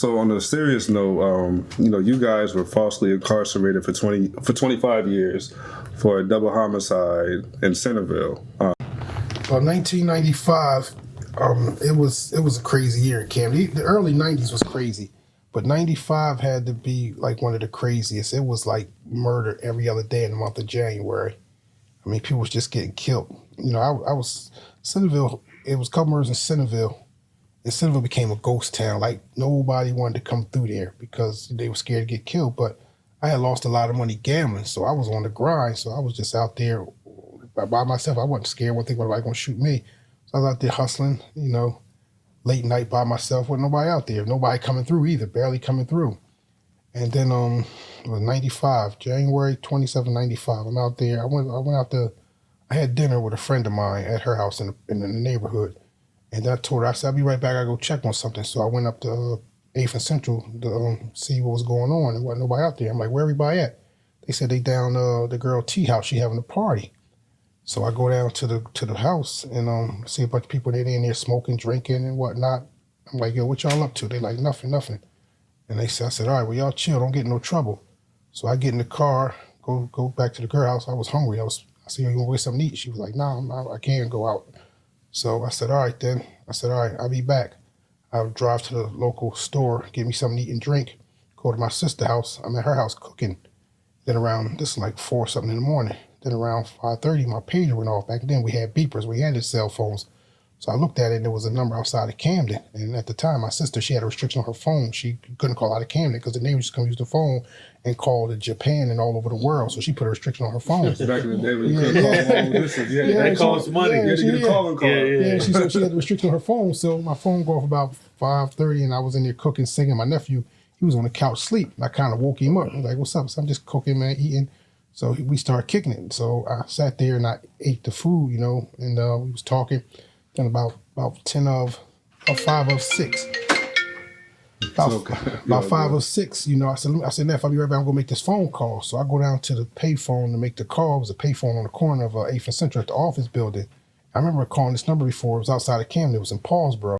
So on a serious note, you guys were falsely incarcerated for 25 years for a double homicide in Centerville. Well, 1995, it was a crazy year in Camden. The early 90s was crazy, but 95 had to be like one of the craziest. It was like murder every other day in the month of January. I mean, people was just getting killed. I was Centerville. It was a couple murders in Centerville. And Centerville became a ghost town. Like, nobody wanted to come through there because they were scared to get killed. But I had lost a lot of money gambling, so I was on the grind. So I was just out there by myself. I wasn't scared. I wasn't thinking anybody going to shoot me. So I was out there hustling, late night by myself with nobody out there. Nobody coming through either, barely coming through. And then it was 95, January 27, 95. I'm out there. I went out there. I had dinner with a friend of mine at her house in the neighborhood. And then I told her, I said, I'll be right back. I go check on something. So I went up to 8th and Central to see what was going on. And wasn't nobody out there. I'm like, where everybody at? They said they down the girl T house. She having a party. So I go down to the house and see a bunch of people in there smoking, drinking, and whatnot. I'm like, yo, what y'all up to? They like, nothing. And I said, all right, well, y'all chill. Don't get in no trouble. So I get in the car, go back to the girl house. I was hungry. I said, you want to get something to eat? She was like, nah, I can't go out. So I said, all right, then. I said, all right, I'll be back. I'll drive to the local store, get me something to eat and drink, go to my sister's house. I'm at her house cooking. Then around, this is like 4 something in the morning. Then around 5:30, my pager went off. Back then we had beepers. We had cell phones. So I looked at it and there was a number outside of Camden. And at the time, my sister, she had a restriction on her phone. She couldn't call out of Camden because the neighbors just come use the phone and call to Japan and all over the world. So she put a restriction on her phone. Back in the day when you couldn't call long distance. That costs money. You had to get a calling card. Yeah, she said she had the restriction on her phone. So my phone go off about 5:30 and I was in there cooking, singing. My nephew, he was on the couch asleep. I kind of woke him up. I was like, what's up? So I'm just cooking, man, eating. So we started kicking it. So I sat there and I ate the food, and we was talking. Then about 5 of 6. About 5 or 6, I said, Neff, I'll be right back. I'm going to make this phone call. So I go down to the pay phone to make the call. It was a pay phone on the corner of 8th and Central at the office building. I remember calling this number before. It was outside of Camden. It was in Paulsboro.